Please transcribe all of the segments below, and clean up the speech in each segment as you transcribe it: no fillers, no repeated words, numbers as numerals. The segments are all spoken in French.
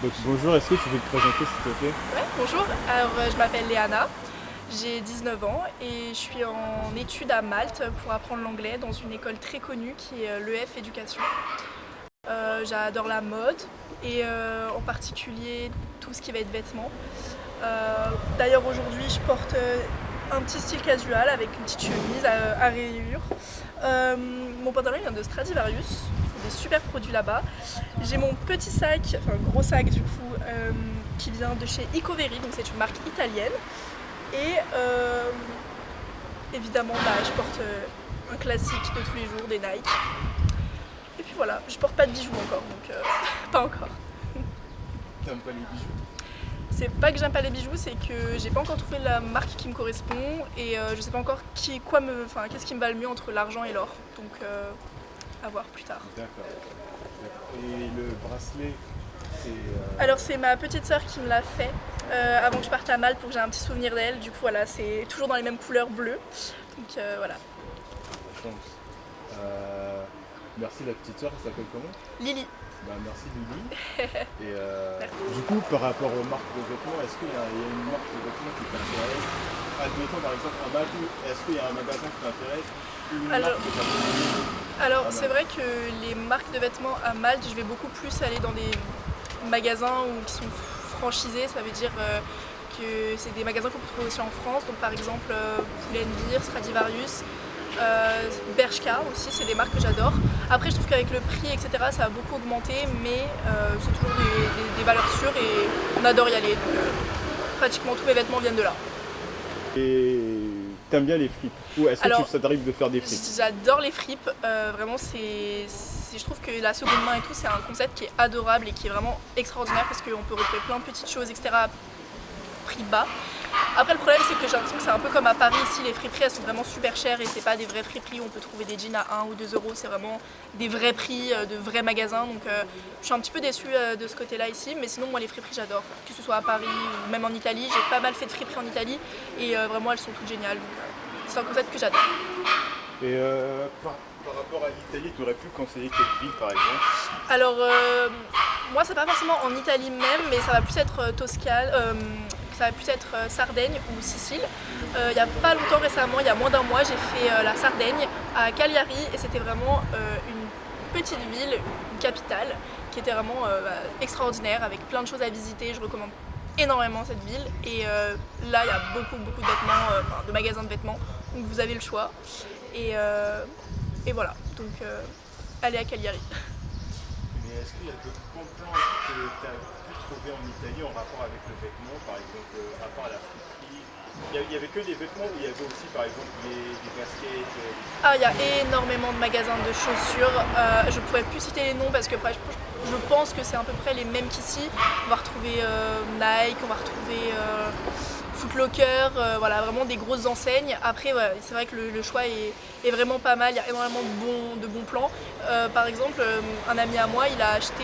Donc bonjour, est-ce que tu veux te présenter s'il te plaît? Ouais, bonjour, alors je m'appelle Léana, j'ai 19 ans et je suis en études à Malte pour apprendre l'anglais dans une école très connue qui est l'EF Éducation. J'adore la mode et en particulier tout ce qui va être vêtements. D'ailleurs aujourd'hui je porte un petit style casual avec une petite chemise à rayures. Mon pantalon vient de Stradivarius, des super produits là-bas. J'ai mon petit sac, enfin gros sac du coup, qui vient de chez Ecoveri, donc c'est une marque italienne. Et évidemment je porte un classique de tous les jours, des Nike. Et puis voilà, je porte pas de bijoux encore, donc pas encore. T'aimes pas les bijoux? C'est pas que j'aime pas les bijoux, c'est que j'ai pas encore trouvé la marque qui me correspond et je sais pas encore qu'est-ce qui me va le mieux entre l'argent et l'or. Donc à voir plus tard. D'accord. Et le bracelet, c'est... Alors c'est ma petite sœur qui me l'a fait avant que je parte à Malte pour que j'ai un petit souvenir d'elle. Du coup voilà, c'est toujours dans les mêmes couleurs bleues. Donc voilà. Merci la petite sœur, elle s'appelle comment? Lily. Bah, merci Lily. Et du coup, par rapport aux marques de vêtements, est-ce qu'il y a une marque de vêtements qui t'intéresse? Admettons par exemple à Malte, est-ce qu'il y a un magasin qui t'intéresse? Alors c'est vrai que les marques de vêtements à Malte, je vais beaucoup plus aller dans des magasins qui sont franchisés, ça veut dire que c'est des magasins qu'on peut trouver aussi en France, donc par exemple Pull&Bear, Stradivarius, Bershka aussi, c'est des marques que j'adore. Après je trouve qu'avec le prix etc ça a beaucoup augmenté, mais c'est toujours des valeurs sûres et on adore y aller, donc pratiquement tous mes vêtements viennent de là. Et t'aimes bien les fripes? Ou est-ce que ça t'arrive de faire des fripes? J'adore les fripes, vraiment je trouve que la seconde main et tout c'est un concept qui est adorable et qui est vraiment extraordinaire parce qu'on peut retrouver plein de petites choses etc à prix bas. Après le problème c'est que j'ai l'impression que c'est un peu comme à Paris ici, les friperies elles sont vraiment super chères et c'est pas des vraies friperies où on peut trouver des jeans à 1 ou 2 euros, c'est vraiment des vrais prix de vrais magasins, donc je suis un petit peu déçue de ce côté là ici, mais sinon moi les friperies j'adore, que ce soit à Paris ou même en Italie, j'ai pas mal fait de friperies en Italie et vraiment elles sont toutes géniales, donc c'est un concept que j'adore. Et par rapport à l'Italie, tu aurais pu conseiller quelle ville par exemple? Alors moi c'est pas forcément en Italie même, mais ça va plus être Toscane. Ça va plus être Sardaigne ou Sicile. Il n'y a pas longtemps récemment, il y a moins d'un mois, j'ai fait la Sardaigne à Cagliari et c'était vraiment une petite ville, une capitale qui était vraiment extraordinaire avec plein de choses à visiter. Je recommande énormément cette ville et là il y a beaucoup de vêtements, de magasins de vêtements, donc vous avez le choix et voilà, donc allez à Cagliari. Mais est-ce qu'il y a d'autres bons plans que tu as pu trouver en Italie en rapport avec le vêtement, par exemple, à part la friperie? Il y avait que des vêtements ou il y avait aussi par exemple des baskets? Il y a énormément de magasins de chaussures. Je pourrais plus citer les noms parce que je pense que c'est à peu près les mêmes qu'ici. On va retrouver Nike, on va retrouver Foot Locker, voilà, vraiment des grosses enseignes. Après, ouais, c'est vrai que le choix est vraiment pas mal, il y a énormément de bons plans. Par exemple, un ami à moi, il a acheté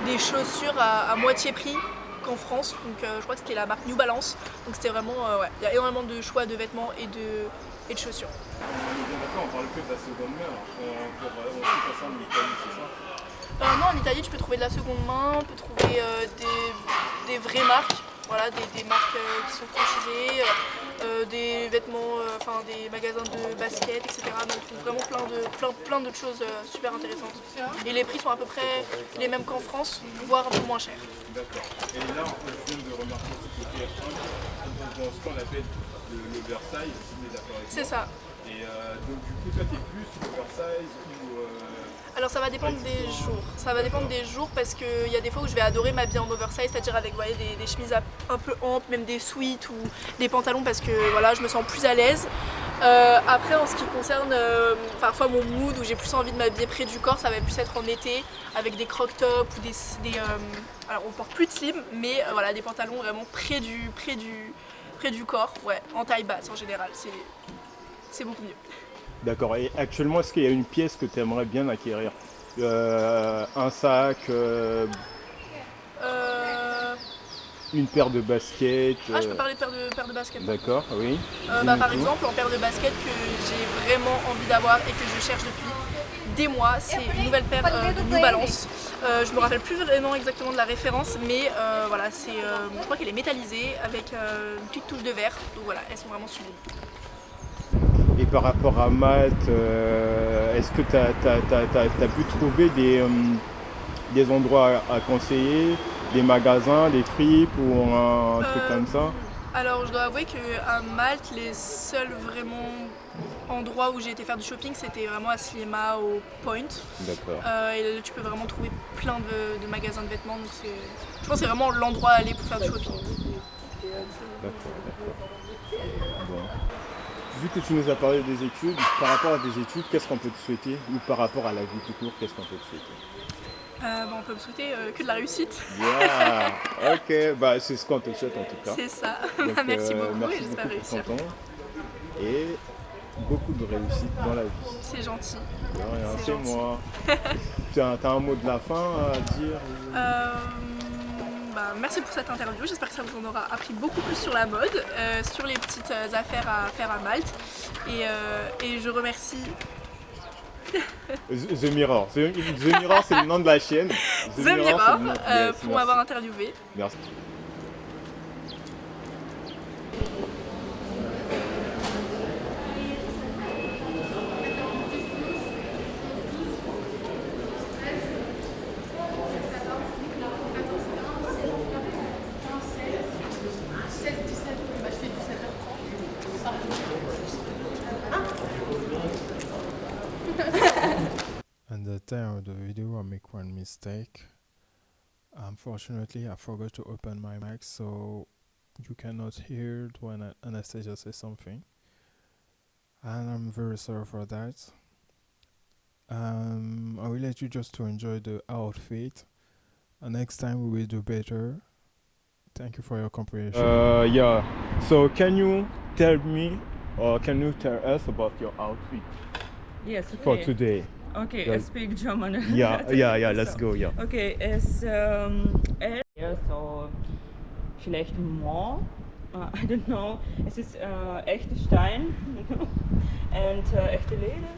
des chaussures à moitié prix qu'en France, donc je crois que c'était la marque New Balance. Donc c'était vraiment, ouais, il y a énormément de choix de vêtements et de chaussures. D'accord, on parle que de la seconde main, pour aussi passer en Italie, c'est ça? Non, en Italie, tu peux trouver de la seconde main, on peut trouver des vraies marques, voilà, des marques qui sont franchisées, des vêtements, enfin des magasins de basket, etc. Donc on trouve vraiment plein d'autres choses super intéressantes. Et les prix sont à peu près les mêmes qu'en France, voire un peu moins chers. D'accord. Et là, on vient de remarquer ce côté dans ce qu'on appelle l'oversize, si tu es d'accord avec moi. C'est ça. Et donc du coup, toi, tu es plus oversize ou... Alors ça va dépendre des jours. Ça va dépendre des jours parce qu'il y a des fois où je vais adorer m'habiller en oversize, c'est-à-dire avec des chemises un peu amples, même des sweats ou des pantalons parce que voilà, je me sens plus à l'aise. Après en ce qui concerne parfois mon mood où j'ai plus envie de m'habiller près du corps, ça va plus être en été avec des crop tops ou alors on porte plus de slim, mais voilà, des pantalons vraiment près du corps, ouais, en taille basse en général, c'est beaucoup mieux. D'accord. Et actuellement, est-ce qu'il y a une pièce que tu aimerais bien acquérir? Un sac, une paire de baskets. Ah, je peux parler de paire de baskets. D'accord, oui. Par exemple, en paire de baskets que j'ai vraiment envie d'avoir et que je cherche depuis des mois, c'est une nouvelle paire de New Balance. Je me rappelle plus vraiment exactement de la référence, mais voilà, je crois qu'elle est métallisée avec une petite touche de verre. Donc voilà, elles sont vraiment sublimes. Et par rapport à Malte, est-ce que tu as pu trouver des endroits à conseiller, des magasins, des fripes ou un truc comme ça? Alors je dois avouer qu'à Malte, les seuls vraiment endroits où j'ai été faire du shopping, c'était vraiment à Sliema, au Point. D'accord. Et là, tu peux vraiment trouver plein de magasins de vêtements, donc je pense que c'est vraiment l'endroit à aller pour faire du shopping. D'accord. Bon. Vu que tu nous as parlé des études, par rapport à des études, qu'est-ce qu'on peut te souhaiter? Ou par rapport à la vie tout court, qu'est-ce qu'on peut te souhaiter? On peut me souhaiter que de la réussite. Yeah. Ok, bah, c'est ce qu'on te souhaite en tout cas. C'est ça. Donc, merci beaucoup merci et j'espère beaucoup pour réussir. ton temps et beaucoup de réussite dans la vie. C'est gentil. De rien, c'est gentil. moi. Tu as un mot de la fin à dire? Merci pour cette interview, j'espère que ça vous en aura appris beaucoup plus sur la mode, sur les petites affaires à faire à Malte. Et je remercie... The Mirror. The Mirror, c'est le nom de la chaîne. The Mirror, Yes, pour m'avoir interviewé. Merci. At the time of the video, I make one mistake. Unfortunately, I forgot to open my mic, so you cannot hear it when Anastasia says something. And I'm very sorry for that. I will let you just to enjoy the outfit. And next time we will do better. Thank you for your comprehension. Yeah. So can you tell me, or can you tell us about your outfit Yes, for okay. today? Okay, Yeah. I speak German. Yeah, let's So, go, yeah. Okay, so vielleicht Mont, I don't know. Es ist echte Stein and echte Leder.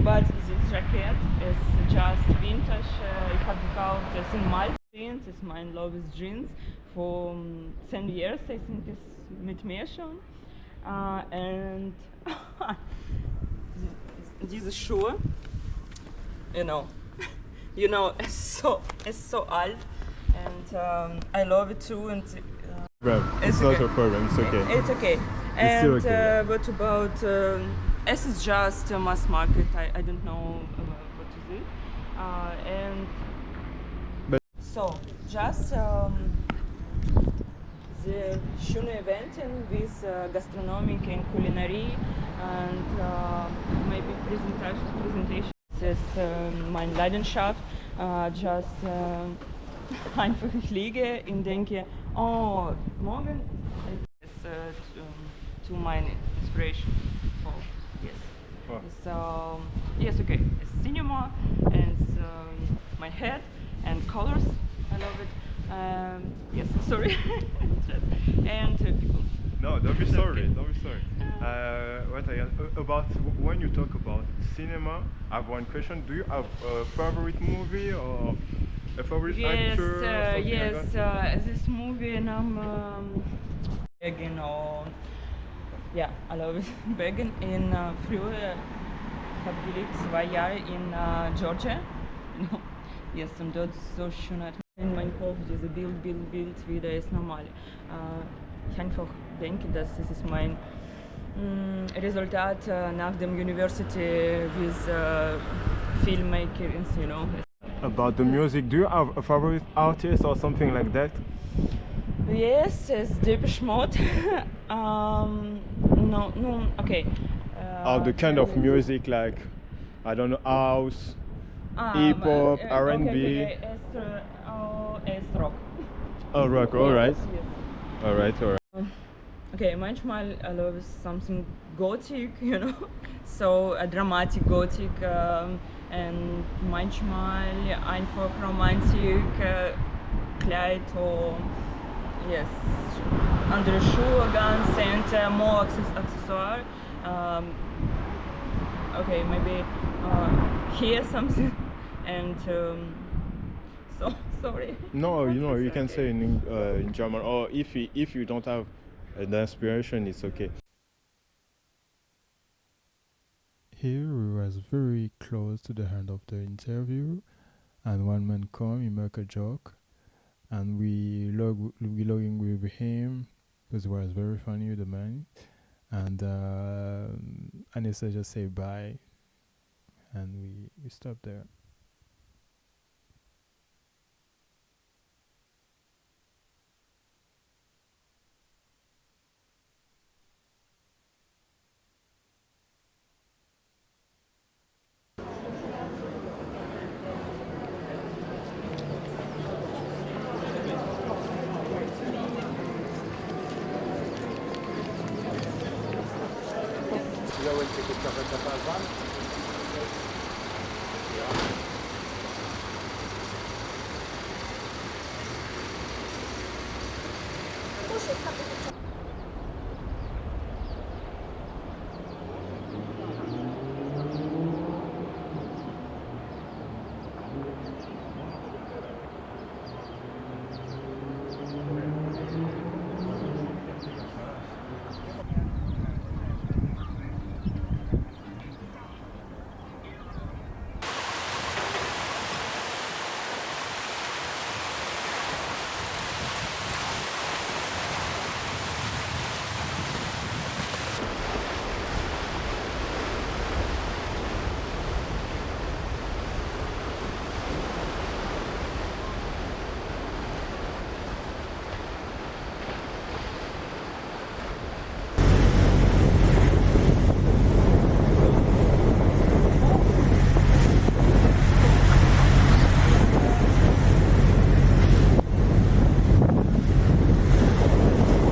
But this jacket is just vintage. Ich habe gekauft es in Malta. Jeans ist mein Lobby's Jeans for 10 years. I think it's mit mir schon. And diese Schuhe, you know, it's so alt, and I love it too. And It's not a problem, it's okay. It's okay. It's still And okay. what about S is just a mass market. I don't know what is it. And But- so just the schöne Eventen with gastronomic and culinary and maybe presentation. Das ist meine Leidenschaft. Einfach ich liege und denke, Oh, morgen is to my inspiration. Oh, yes. Oh. So yes, okay. It's cinema and my head and colors. I love it. Yes, sorry. And people. No, don't be It's sorry. okay. Don't be sorry. About when you talk about cinema, I have one question. Do you have a favorite movie or a favorite Yes, actor? Or something yes. like that? This movie naam Begin or ja, alors Begin in früher habe gelebt 2 Jahre in Georgia. No. Yes, und dort so schön hat in meinem Kopf diese Bild wieder ist normal. Ich einfach denke, dass es ist mein Resultat nach dem University with filmmakers, you know. About the music, do you have a favorite artist or something like that? Yes, it's Depeche Mode. No, okay. Or the kind of music like, I don't know, house, hip hop, R&B? Okay, it's rock. Oh, rock, alright. Yes. Alright, alright. Okay, manchmal I love something gothic, you know, so a dramatic gothic, and manchmal einfach romantic Kleid or yes, andere Schuhe ganz and more accessoire. Okay, maybe here something and so sorry. No, you know, you can say in German, or if you don't have the inspiration, it's okay. Here we was very close to the end of the interview, and one man come, he make a joke, and we logging with him because it was very funny, the man, and Anissa just say bye, and we stop there. Ja, ouais, c'est que ça va pas